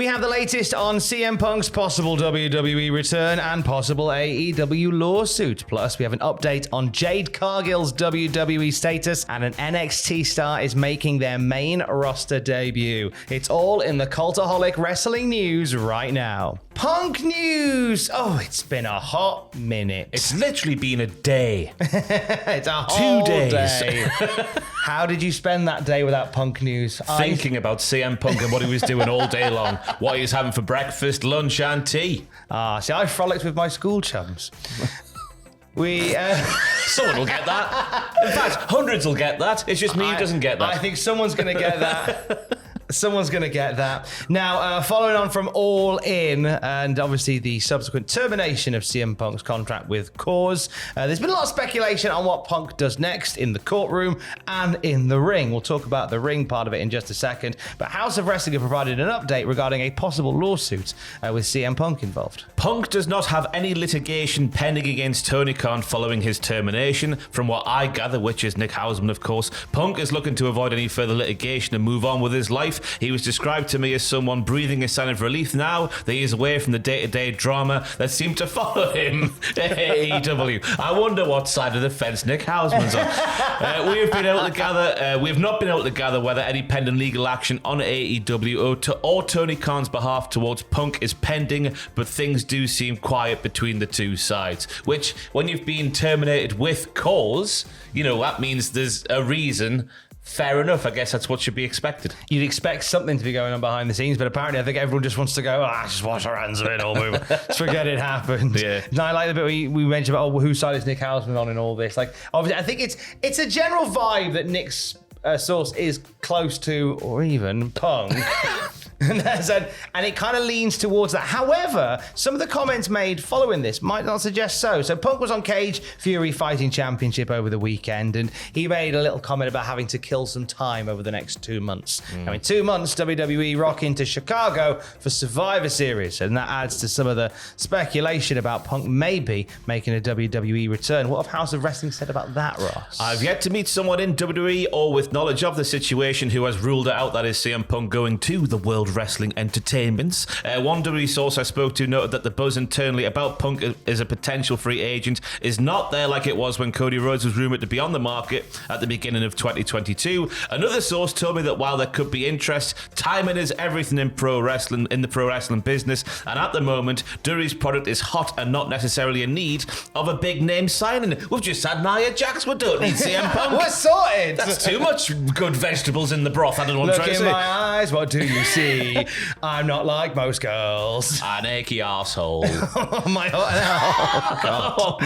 We have the latest on CM Punk's possible WWE return and possible AEW lawsuit. Plus, we have an update on Jade Cargill's WWE status, and an NXT star is making their main roster debut. It's all in the Cultaholic wrestling news right now. Punk news! Oh, it's been a hot minute. It's literally been a day. It's a whole 2 days. day. How did you spend that day without Punk news? Thinking about CM Punk and what he was doing all day long. What he was having for breakfast, lunch and tea. See, I frolicked with my school chums. Someone will get that. In fact, hundreds will get that. It's just me who doesn't get that. I think someone's going to get that. Someone's going to get that. Now, following on from All In and obviously the subsequent termination of CM Punk's contract with Cause, there's been a lot of speculation on what Punk does next in the courtroom and in the ring. We'll talk about the ring part of it in just a second. But House of Wrestling have provided an update regarding a possible lawsuit with CM Punk involved. Punk does not have any litigation pending against Tony Khan following his termination. From what I gather, which is Nick Hausman, of course, Punk is looking to avoid any further litigation and move on with his life. He was described to me as someone breathing a sigh of relief now that he is away from the day-to-day drama that seemed to follow him at AEW. I wonder what side of the fence Nick Hausman's on. We have not been able to gather whether any pending legal action on AEW or Tony Khan's behalf towards Punk is pending, but things do seem quiet between the two sides. Which, when you've been terminated with cause, that means there's a reason. Fair enough, I guess that's what should be expected. You'd expect something to be going on behind the scenes, but apparently I think everyone just wants to go, just wash our hands of it, all move. Just forget it happened. Yeah. And I like the bit we mentioned about whose side is Nick Hausman on in all this. Like, obviously, I think it's a general vibe that Nick's source is close to, or even, Punk. And it kind of leans towards that. However, some of the comments made following this might not suggest so. So Punk was on Cage Fury Fighting Championship over the weekend, and he made a little comment about having to kill some time over the next 2 months. Now, in 2 months, WWE rock into Chicago for Survivor Series, and that adds to some of the speculation about Punk maybe making a WWE return. What have House of Wrestling said about that, Ross? I've yet to meet someone in WWE or with knowledge of the situation who has ruled it out that is CM Punk going to the World Wrestling Entertainments. One WWE source I spoke to noted that the buzz internally about Punk as a potential free agent is not there like it was when Cody Rhodes was rumoured to be on the market at the beginning of 2022. Another source told me that while there could be interest, timing is everything in the pro wrestling business, and at the moment, WWE's product is hot and not necessarily in need of a big name signing. We've just had Nia Jax, we don't need CM Punk. We're sorted. That's too much good vegetables in the broth. I don't know what I'm Look trying to in say. my eyes, what do you see? I'm not like most girls. An achy arsehole. Oh my God.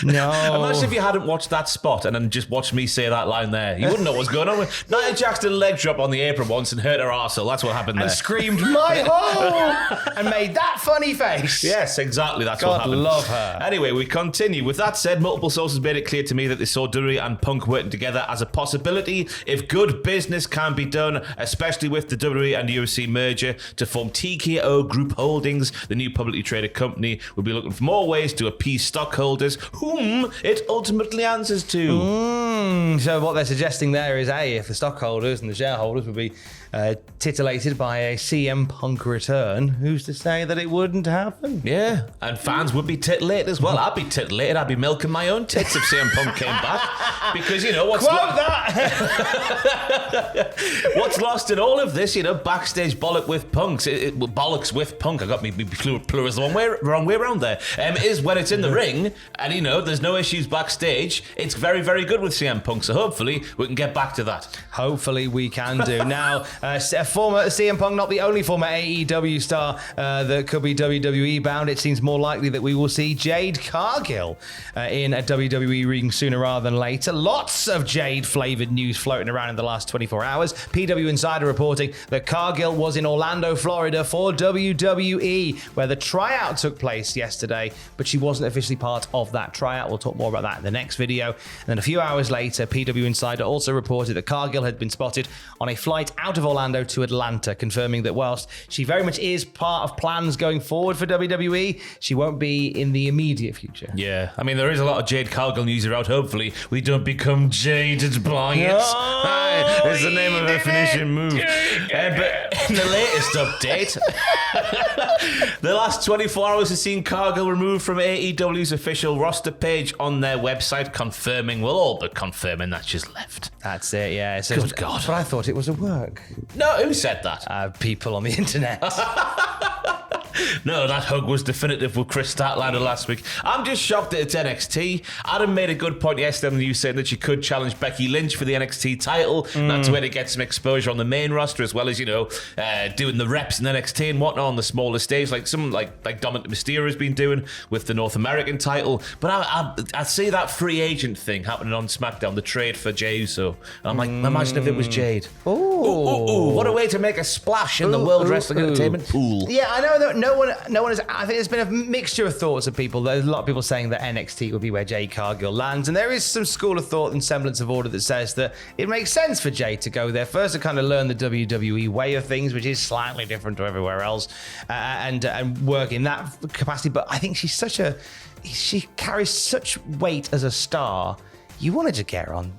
No. Imagine if you hadn't watched that spot and then just watched me say that line there. You wouldn't know what's going on. Nia Jax did a leg drop on the apron once and hurt her arsehole. That's what happened there. And screamed, my hole! And made that funny face. Yes, exactly. That's what God happened. love her. Anyway, we continue. With that said, multiple sources made it clear to me that they saw WWE and Punk working together as a possibility if good business can be done, especially with the WWE and UFC merger to form TKO Group Holdings. The new publicly traded company will be looking for more ways to appease stockholders, whom it ultimately answers to. So what they're suggesting there is, if the stockholders and the shareholders would be titillated by a CM Punk return, who's to say that it wouldn't happen? Yeah, and fans would be titillated as well. I'd be titillated. I'd be milking my own tits if CM Punk came back. Because, what's... Quote that! What's lost in all of this, backstage bollocks with Punk. I got me plurals the wrong way around there. Is when it's in the ring and, there's no issues backstage. It's very, very good with CM Punk. So hopefully we can get back to that. Hopefully we can do. Now, former CM Punk, not the only former AEW star that could be WWE bound. It seems more likely that we will see Jade Cargill in a WWE ring sooner rather than later. Lots of Jade-flavoured news floating around in the last 24 hours. PW Insider reporting that Cargill was in Orlando, Florida for WWE, where the tryout took place yesterday, but she wasn't officially part of that tryout. We'll talk more about that in the next video. And then a few hours later, PW Insider also reported that Cargill had been spotted on a flight out of Orlando to Atlanta, confirming that whilst she very much is part of plans going forward for WWE, she won't be in the immediate future. Yeah, I mean, there is a lot of Jade Cargill news around. Hopefully, we don't become jaded by it. It's the name of her finishing move. But the latest update. The last 24 hours has seen Cargill removed from AEW's official roster page on their website, all but confirming that she's left. That's it, yeah. So Good God. But I thought it was a work. No, who said that? People on the internet. No, that hug was definitive with Chris Statlander last week. I'm just shocked that it's NXT. Adam made a good point yesterday on the news saying that she could challenge Becky Lynch for the NXT title. That's a way to get some exposure on the main roster, as well as, doing the reps in NXT and whatnot on the smaller stage, like some like Dominic Mysterio has been doing with the North American title. But I see that free agent thing happening on SmackDown, the trade for Jey Uso. And I'm like, imagine if it was Jade. Ooh, what a way to make a splash in the World Wrestling Entertainment pool. Yeah, I know that no one is. I think there's been a mixture of thoughts of people. There's a lot of people saying that NXT would be where Jade Cargill lands, and there is some school of thought and semblance of order that says that it makes sense for Jade to go there first to kind of learn the WWE way of things, which is slightly different to everywhere else, and work in that capacity. But I think she carries such weight as a star. You wanted to get her on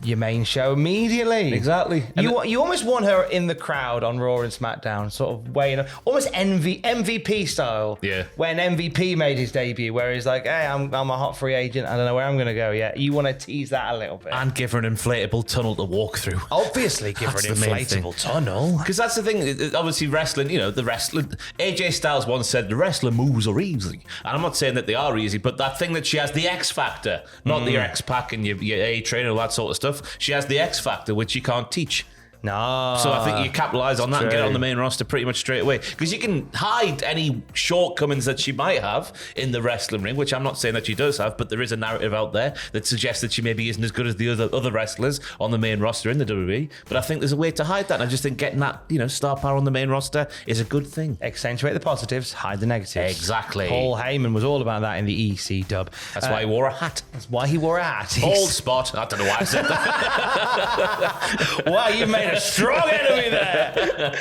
your main show immediately. Exactly. You almost want her in the crowd on Raw and SmackDown, sort of way, almost MVP style. Yeah. When MVP made his debut, where he's like, hey, I'm a hot free agent, I don't know where I'm going to go yet. You want to tease that a little bit. And give her an inflatable tunnel to walk through. Obviously, give her an inflatable tunnel. Because that's the thing, obviously wrestling, the wrestler, AJ Styles once said the wrestler moves are easy. And I'm not saying that they are easy, but that thing that she has the X Factor, not the X-Pac and your A-Train and all that sort of stuff. She has the X Factor, which you can't teach. No. So I think you capitalise on that and get it on the main roster pretty much straight away. Because you can hide any shortcomings that she might have in the wrestling ring, which I'm not saying that she does have, but there is a narrative out there that suggests that she maybe isn't as good as the other wrestlers on the main roster in the WWE. But I think there's a way to hide that. And I just think getting that, star power on the main roster is a good thing. Accentuate the positives, hide the negatives. Exactly. Paul Heyman was all about that in the EC dub. That's why he wore a hat. That's why he wore a hat. Old spot. I don't know why I said that. Wow, you made a strong enemy there.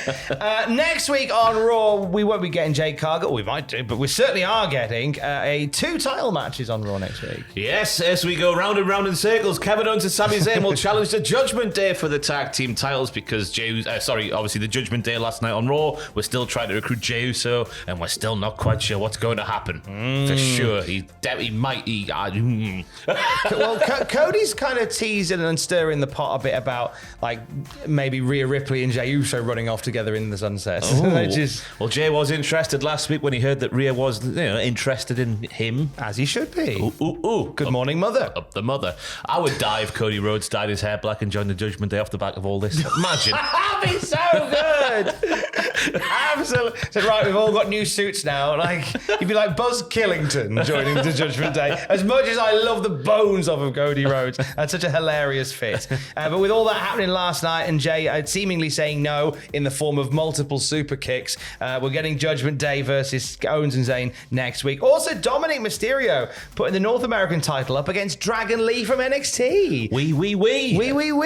Next week on Raw, we won't be getting Jade Cargill. We might do, but we certainly are getting 2 title matches on Raw next week. Yes, as we go round and round in circles, Kevin Owens and Sami Zayn will challenge the Judgment Day for the tag team titles because obviously the Judgment Day last night on Raw, we're still trying to recruit Jey Uso, and we're still not quite sure what's going to happen. For sure, he might. Well, Cody's kind of teasing and stirring the pot a bit about like maybe Rhea Ripley and Jey Uso running off together in the sunset. Well, Jey was interested last week when he heard that Rhea was interested in him. As he should be. Ooh. Good morning, mother. Up the mother. I would die if Cody Rhodes dyed his hair black and joined the Judgment Day off the back of all this. Imagine. That'd be so good. Absolutely. So, right, we've all got new suits now. Like, you'd be like Buzz Killington joining the Judgment Day. As much as I love the bones off of Cody Rhodes, that's such a hilarious fit. But with all that happening last night and Jey seemingly saying no in the form of multiple super kicks, we're getting Judgment Day versus Owens and Zayn next week. Also, Dominic Mysterio putting the North American title up against Dragon Lee from NXT. Oui.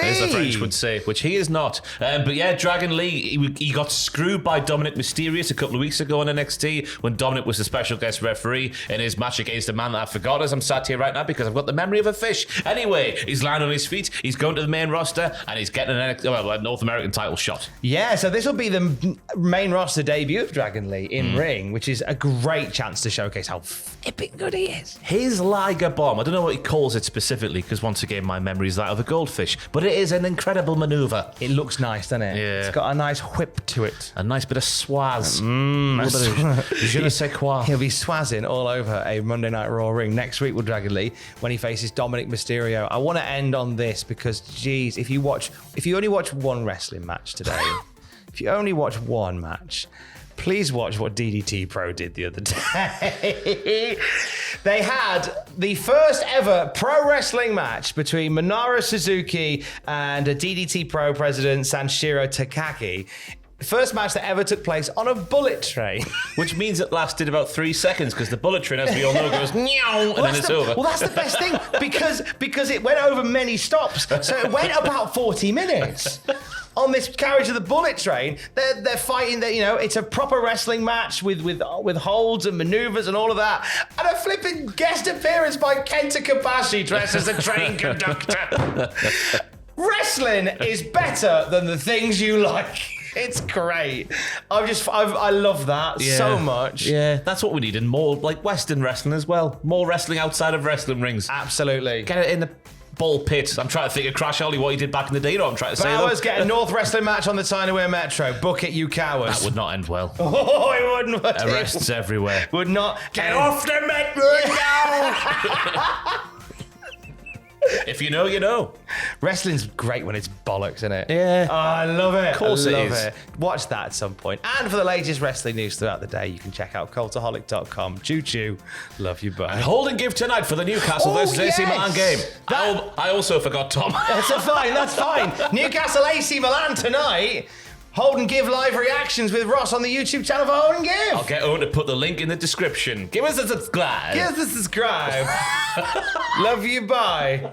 As the French would say, which he is not. But yeah, Dragon Lee, he got screwed by Dominic Mysterio a couple of weeks ago on NXT when Dominic was the special guest referee in his match against a man that I forgot as I'm sat here right now because I've got the memory of a fish. Anyway, he's lying on his feet, he's going to the main roster, and he's getting a North American title shot. Yeah, so this will be the main roster debut of Dragon Lee in ring, which is a great chance to showcase how flipping good he is. His Liger Bomb, I don't know what he calls it specifically because once again my memory is that of a goldfish, but it is an incredible manoeuvre. It looks nice, doesn't it? Yeah. It's got a nice whip to it. A nice bit of swaz. Je ne sais quoi. He'll be swazzing all over a Monday Night Raw ring next week with Dragon Lee when he faces Dominic Mysterio. I want to end on this because, geez, if you only watch one wrestling match today, if you only watch one match, please watch what DDT Pro did the other day. They had the first ever pro wrestling match between Minoru Suzuki and DDT Pro president Sanshiro Takagi. First match that ever took place on a bullet train. Which means it lasted about 3 seconds because the bullet train, as we all know, goes meow and then it's over. Well, that's the best thing because it went over many stops. So it went about 40 minutes. On this carriage of the bullet train, they're fighting. It's a proper wrestling match with holds and maneuvers and all of that, and a flipping guest appearance by Kenta Kobashi dressed as a train conductor. Wrestling is better than the things you like. It's great. I love that so much. Yeah, that's what we need, and more like Western wrestling as well. More wrestling outside of wrestling rings. Absolutely. Get it in the ball pit. I'm trying to think of Crash Holly, what he did back in the day. You know what I'm trying to say? Powers get a North wrestling match on the Tinyware Metro. Book it, you cowards. That would not end well. Oh, it wouldn't. Would it? Arrests everywhere. Would not. Get off the Metro now! If you know, you know. Wrestling's great when it's bollocks, isn't it? Yeah. Oh, I love it. Of course I it love is. it. Watch that at some point. And for the latest wrestling news throughout the day, you can check out cultaholic.com. Choo choo. Love you, bye. Hold and give tonight for the Newcastle versus AC Milan game. I also forgot Tom. That's fine. That's fine. Newcastle AC Milan tonight. Hold and Give live reactions with Ross on the YouTube channel for Hold and Give. I'll get Owen to put the link in the description. Give us a subscribe. Give us a subscribe. Love you. Bye.